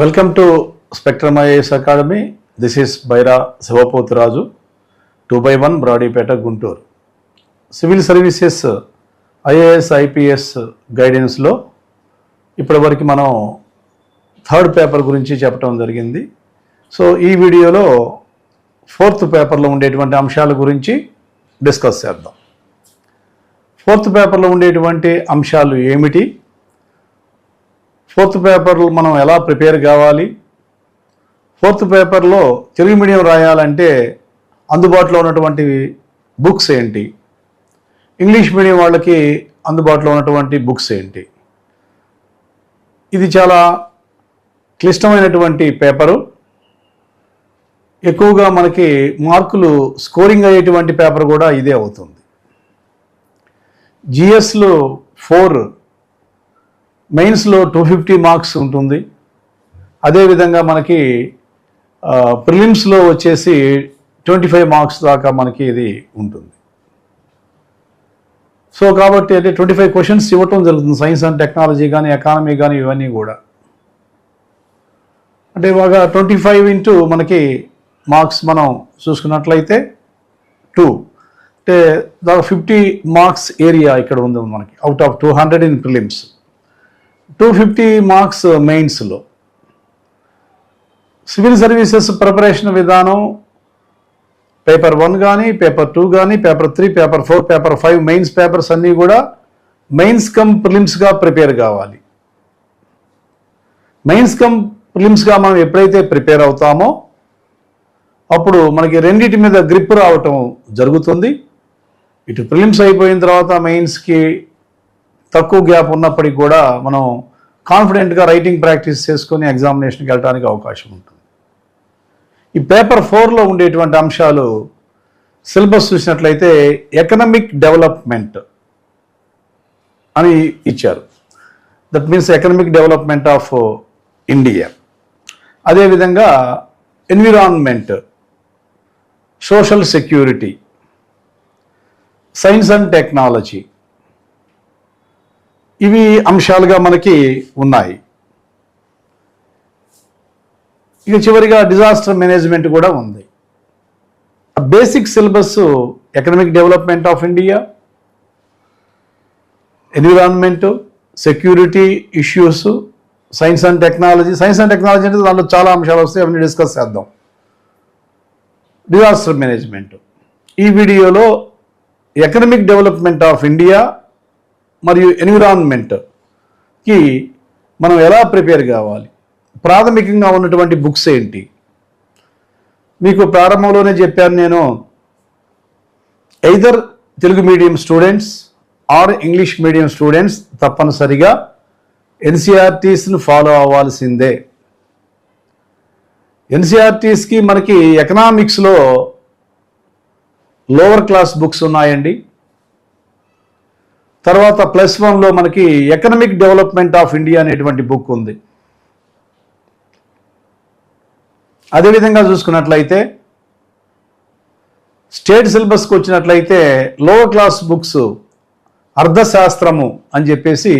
Welcome to Spectrum IAS academy. This is Baira Sivapothuraju, 2/1 Brodipet, Guntur. Civil services IAS IPS గైడెన్స్లో ఇప్పటివరకు మనం third paper గురించి చెప్పడం జరిగింది. సో ఈ వీడియోలో ఫోర్త్ పేపర్లో ఉండేటువంటి అంశాల గురించి డిస్కస్ చేద్దాం. ఫోర్త్ పేపర్లో ఉండేటువంటి అంశాలు ఏమిటి, ఫోర్త్ పేపర్లో మనం ఎలా ప్రిపేర్ కావాలి, ఫోర్త్ పేపర్లో తెలుగు మీడియం రాయాలంటే అందుబాటులో ఉన్నటువంటి బుక్స్ ఏంటి, ఇంగ్లీష్ మీడియం వాళ్ళకి అందుబాటులో ఉన్నటువంటి బుక్స్ ఏంటి. ఇది చాలా క్లిష్టమైనటువంటి పేపరు. ఎక్కువగా మనకి మార్కులు స్కోరింగ్ అయ్యేటువంటి పేపర్ కూడా ఇదే అవుతుంది. జిఎస్లో 4, మెయిన్స్లో 250 మార్క్స్ ఉంటుంది. అదేవిధంగా మనకి ప్రిలిమ్స్లో వచ్చేసి 25 మార్క్స్ దాకా మనకి ఇది ఉంటుంది. సో కాబట్టి అంటే 25 క్వశ్చన్స్ ఇవ్వటం జరుగుతుంది. సైన్స్ అండ్ టెక్నాలజీ కానీ, ఎకానమీ కానీ, ఇవన్నీ కూడా అంటే బాగా 25 ఇంటూ మనకి మార్క్స్ మనం చూసుకున్నట్లయితే 2 అంటే దాదాపు 50 మార్క్స్ ఏరియా ఇక్కడ ఉంది మనకి. Out of 200 in prelims, 250 marks మెయిన్స్లో. సివిల్ సర్వీసెస్ ప్రిపరేషన్ విధానం పేపర్ 1 కానీ, పేపర్ 2 కానీ, paper 3, paper 4, paper 5 mains papers అన్నీ కూడా మెయిన్స్ కమ్ ప్రిలిమ్స్గా ప్రిపేర్ కావాలి. మెయిన్స్ కమ్ ప్రిలిమ్స్గా మనం ఎప్పుడైతే ప్రిపేర్ అవుతామో అప్పుడు మనకి రెండింటి మీద గ్రిప్ రావటం జరుగుతుంది. ఇటు ప్రిలిమ్స్ అయిపోయిన తర్వాత మెయిన్స్కి తక్కువ గ్యాప్ ఉన్నప్పటికీ కూడా మనం కాన్ఫిడెంట్గా రైటింగ్ ప్రాక్టీస్ చేసుకొని ఎగ్జామినేషన్కి వెళ్ళడానికి అవకాశం ఉంటుంది. ఈ పేపర్ 4లో ఉండేటువంటి అంశాలు సిలబస్ చూసినట్లయితే ఎకనామిక్ డెవలప్మెంట్ అని ఇచ్చారు. That means economic development of India. అదేవిధంగా environment, social security, science and technology, ఇవి అంశాలుగా మనకి ఉన్నాయి. ఇక చివరిగా డిజాస్టర్ మేనేజ్మెంట్ కూడా ఉంది. Basic syllabus economic development of India, environment, security issues, science and technology. Science and technology అంటే దాంట్లో చాలా అంశాలు వస్తాయి, అవన్నీ డిస్కస్ చేద్దాం. డిజాస్టర్ మేనేజ్మెంట్ ఈ వీడియోలో ఎకనామిక్ డెవలప్మెంట్ ఆఫ్ ఇండియా మరియు ఎన్విరాన్మెంట్కి మనం ఎలా ప్రిపేర్ కావాలి, ప్రాథమికంగా ఉన్నటువంటి బుక్స్ ఏంటి. మీకు ప్రారంభంలోనే చెప్పాను నేను, either Telugu medium students or English medium students తప్పనిసరిగా ఎన్సీఆర్టీస్ని ఫాలో అవ్వాల్సిందే. ఎన్సీఆర్టీస్కి మనకి ఎకనామిక్స్లో లోవర్ క్లాస్ బుక్స్ ఉన్నాయండి. తర్వాత +1లో మనకి ఎకనామిక్ డెవలప్మెంట్ ఆఫ్ ఇండియా అనేటువంటి బుక్ ఉంది. అదేవిధంగా చూసుకున్నట్లయితే స్టేట్ సిలబస్కి వచ్చినట్లయితే లోవర్ క్లాస్ బుక్స్ అర్థశాస్త్రము అని చెప్పేసి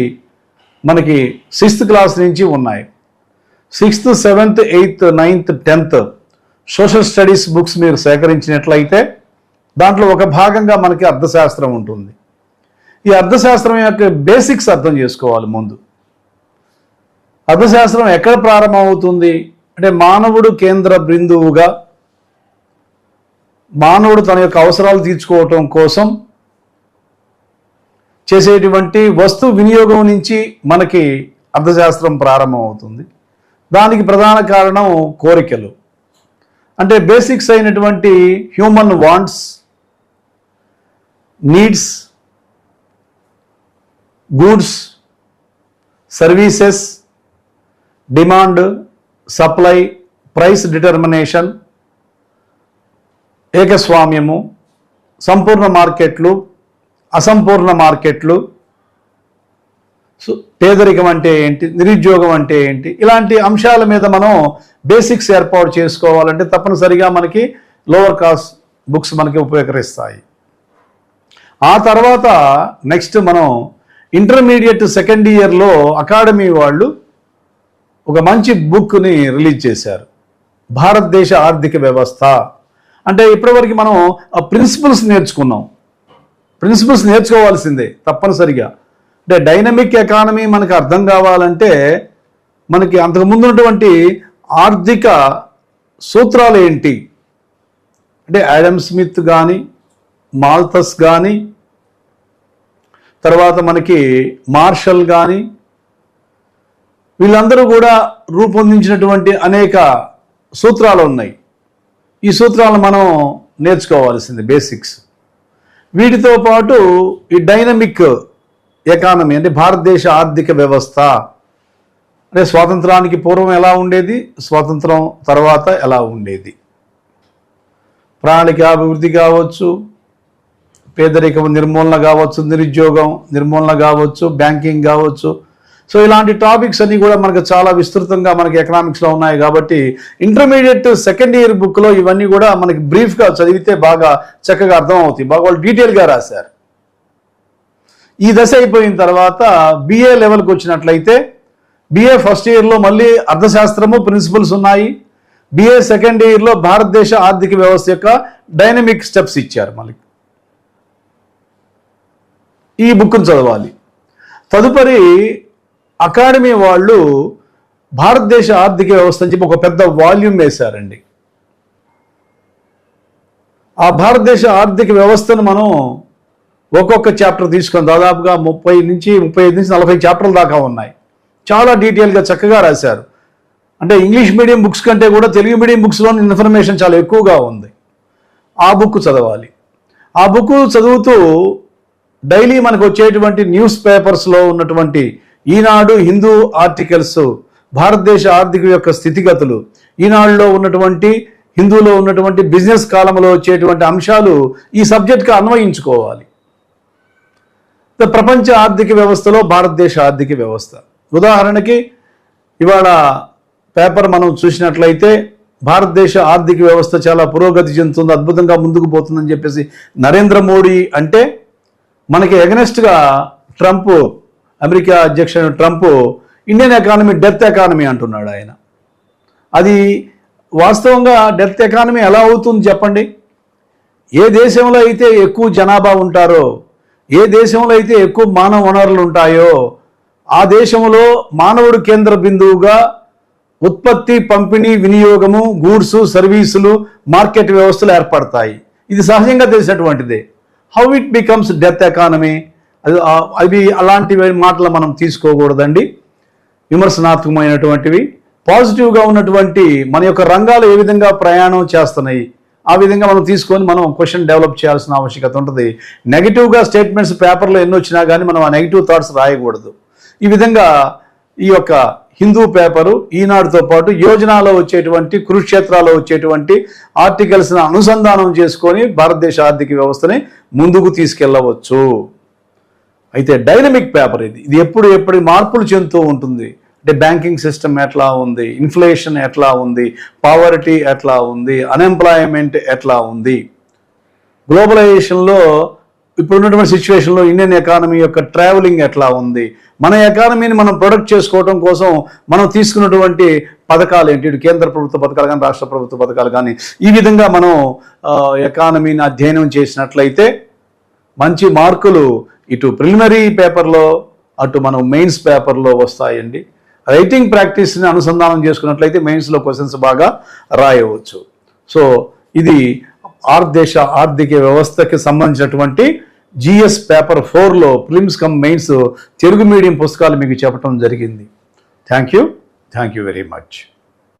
మనకి 6th క్లాస్ నుంచి ఉన్నాయి. 6th, 7th, 8th, 9th, 10th social studies books మీరు సేకరించినట్లయితే దాంట్లో ఒక భాగంగా మనకి అర్థశాస్త్రం ఉంటుంది. ఈ అర్థశాస్త్రం యొక్క బేసిక్స్ అర్థం చేసుకోవాలి ముందు. అర్థశాస్త్రం ఎక్కడ ప్రారంభమవుతుంది అంటే మానవుడు కేంద్ర బిందువుగా, మానవుడు తన యొక్క అవసరాలు తీర్చుకోవటం కోసం చేసేటువంటి వస్తు వినియోగం నుంచి మనకి అర్థశాస్త్రం ప్రారంభమవుతుంది. దానికి ప్రధాన కారణం కోరికలు. అంటే బేసిక్స్ అయినటువంటి human wants, needs, goods, services, demand, supply, price determination, ఏకస్వామ్యము, సంపూర్ణ మార్కెట్లు, అసంపూర్ణ మార్కెట్లు, పేదరికం అంటే ఏంటి, నిరుద్యోగం అంటే ఏంటి, ఇలాంటి అంశాల మీద మనం బేసిక్స్ ఏర్పాటు చేసుకోవాలంటే తప్పనిసరిగా మనకి లోవర్ క్లాస్ బుక్స్ మనకి ఉపయోగకరిస్తాయి. ఆ తర్వాత నెక్స్ట్ మనం ఇంటర్మీడియట్ సెకండ్ ఇయర్లో అకాడమీ వాళ్ళు ఒక మంచి బుక్ని రిలీజ్ చేశారు, భారతదేశ ఆర్థిక వ్యవస్థ. అంటే ఇప్పటివరకు మనం ఆ ప్రిన్సిపల్స్ నేర్చుకున్నాం, ప్రిన్సిపల్స్ నేర్చుకోవాల్సిందే తప్పనిసరిగా. అంటే డైనమిక్ ఎకానమీ మనకు అర్థం కావాలంటే మనకి అంతకుముందు ఉన్నటువంటి ఆర్థిక సూత్రాలు ఏంటి అంటే ఆడమ్ స్మిత్ కానీ, మాల్థస్ కానీ, తర్వాత మనకి మార్షల్ కానీ, వీళ్ళందరూ కూడా రూపొందించినటువంటి అనేక సూత్రాలు ఉన్నాయి. ఈ సూత్రాలను మనం నేర్చుకోవాల్సింది బేసిక్స్. వీటితో పాటు ఈ డైనమిక్ ఎకానమీ అంటే భారతదేశ ఆర్థిక వ్యవస్థ అంటే స్వాతంత్రానికి పూర్వం ఎలా ఉండేది, స్వాతంత్రం తర్వాత ఎలా ఉండేది, ప్రణాళిక అభివృద్ధి కావచ్చు, పేదరికం నిర్మూలన కావచ్చు, నిరుద్యోగం నిర్మూలన కావచ్చు, బ్యాంకింగ్ కావచ్చు. సో ఇలాంటి టాపిక్స్ అన్నీ కూడా మనకు చాలా విస్తృతంగా మనకి ఎకనామిక్స్లో ఉన్నాయి. కాబట్టి ఇంటర్మీడియట్ సెకండ్ ఇయర్ బుక్లో ఇవన్నీ కూడా మనకి బ్రీఫ్గా చదివితే బాగా చక్కగా అర్థం అవుతాయి, బాగా వాళ్ళు డీటెయిల్గా రాశారు. ఈ దశ అయిపోయిన తర్వాత బిఏ లెవెల్కి వచ్చినట్లయితే బిఏ ఫస్ట్ ఇయర్లో మళ్ళీ అర్థశాస్త్రము ప్రిన్సిపల్స్ ఉన్నాయి. బిఏ సెకండ్ ఇయర్లో భారతదేశ ఆర్థిక వ్యవస్థ యొక్క డైనమిక్ స్టెప్స్ ఇచ్చారు. మళ్ళీ ఈ బుక్ను చదవాలి. తదుపరి అకాడమీ వాళ్ళు భారతదేశ ఆర్థిక వ్యవస్థ అని చెప్పి ఒక పెద్ద వాల్యూమ్ వేశారండి. ఆ భారతదేశ ఆర్థిక వ్యవస్థను మనం ఒక్కొక్క చాప్టర్ తీసుకొని దాదాపుగా 35 నుంచి 40 చాప్టర్ల దాకా ఉన్నాయి. చాలా డీటెయిల్గా చక్కగా రాశారు. అంటే ఇంగ్లీష్ మీడియం బుక్స్ కంటే కూడా తెలుగు మీడియం బుక్స్లోని ఇన్ఫర్మేషన్ చాలా ఎక్కువగా ఉంది. ఆ బుక్ చదవాలి. ఆ బుక్ చదువుతూ డైలీ మనకు వచ్చేటువంటి న్యూస్ పేపర్స్లో ఉన్నటువంటి ఈనాడు, హిందూ ఆర్టికల్స్, భారతదేశ ఆర్థిక యొక్క స్థితిగతులు, ఈనాడులో ఉన్నటువంటి, హిందూలో ఉన్నటువంటి బిజినెస్ కాలంలో వచ్చేటువంటి అంశాలు ఈ సబ్జెక్ట్కి అన్వయించుకోవాలి. ప్రపంచ ఆర్థిక వ్యవస్థలో భారతదేశ ఆర్థిక వ్యవస్థ ఉదాహరణకి ఇవాళ పేపర్ మనం చూసినట్లయితే భారతదేశ ఆర్థిక వ్యవస్థ చాలా పురోగతి చెందుతుంది, అద్భుతంగా ముందుకు పోతుందని చెప్పేసి నరేంద్ర మోడీ అంటే మనకి ఎగనెస్ట్గా ట్రంప్, అమెరికా అధ్యక్షుడు Trump Indian economy death economy అంటున్నాడు ఆయన. అది వాస్తవంగా డెత్ ఎకానమీ ఎలా అవుతుంది చెప్పండి? ఏ దేశంలో అయితే ఎక్కువ జనాభా ఉంటారో, ఏ దేశంలో అయితే ఎక్కువ మానవ వనరులు ఉంటాయో ఆ దేశంలో మానవుడు కేంద్ర బిందువుగా ఉత్పత్తి, పంపిణీ, వినియోగము, గూడ్స్, సర్వీసులు, మార్కెట్ వ్యవస్థలు ఏర్పడతాయి. ఇది సహజంగా తెలిసినటువంటిదే. How it becomes death economy? అవి అలాంటి మాటలు మనం తీసుకోకూడదండి. విమర్శనాత్మకమైనటువంటివి. పాజిటివ్గా ఉన్నటువంటి మన యొక్క రంగాలు ఏ విధంగా ప్రయాణం చేస్తున్నాయి ఆ విధంగా మనం తీసుకొని మనం క్వశ్చన్ డెవలప్ చేయాల్సిన ఆవశ్యకత ఉంటుంది. నెగిటివ్గా స్టేట్మెంట్స్ పేపర్లో ఎన్ని వచ్చినా కానీ మనం ఆ నెగిటివ్ థాట్స్ రాయకూడదు. ఈ విధంగా ఈ యొక్క హిందూ పేపరు, ఈనాడుతో పాటు యోజనాలో వచ్చేటువంటి, కురుక్షేత్రాలో వచ్చేటువంటి ఆర్టికల్స్ని అనుసంధానం చేసుకొని భారతదేశ ఆర్థిక వ్యవస్థని ముందుకు తీసుకెళ్ళవచ్చు. అయితే డైనమిక్ పేపర్ ఇది ఎప్పుడు మార్పులు చెందుతూ ఉంటుంది. అంటే బ్యాంకింగ్ సిస్టమ్ ఎట్లా ఉంది, ఇన్ఫ్లేషన్ ఎట్లా ఉంది, పావర్టీ ఎట్లా ఉంది, అన్ఎంప్లాయ్మెంట్ ఎట్లా ఉంది, గ్లోబలైజేషన్లో ఇప్పుడున్నటువంటి సిచ్యువేషన్లో ఇండియన్ ఎకానమీ యొక్క ట్రావెలింగ్ ఎట్లా ఉంది, మన ఎకానమీని మనం ప్రొడక్ట్ చేసుకోవడం కోసం మనం తీసుకున్నటువంటి పథకాలు ఏంటి, ఇటు కేంద్ర ప్రభుత్వ పథకాలు కానీ రాష్ట్ర ప్రభుత్వ పథకాలు కానీ, ఈ విధంగా మనం ఎకానమీని అధ్యయనం చేసినట్లయితే మంచి మార్కులు ఇటు ప్రిలిమినరీ పేపర్లో అటు మనం మెయిన్స్ పేపర్లో వస్తాయండి. రైటింగ్ ప్రాక్టీస్ని అనుసంధానం చేసుకున్నట్లయితే మెయిన్స్లో క్వశ్చన్స్ బాగా రాయవచ్చు. సో ఇది భారతదేశ ఆర్థిక వ్యవస్థకి సంబంధించినటువంటి జిఎస్ పేపర్ 4లో prelims come mains Telugu medium పుస్తకాలు మీకు చెప్పడం జరిగింది. Thank you very much.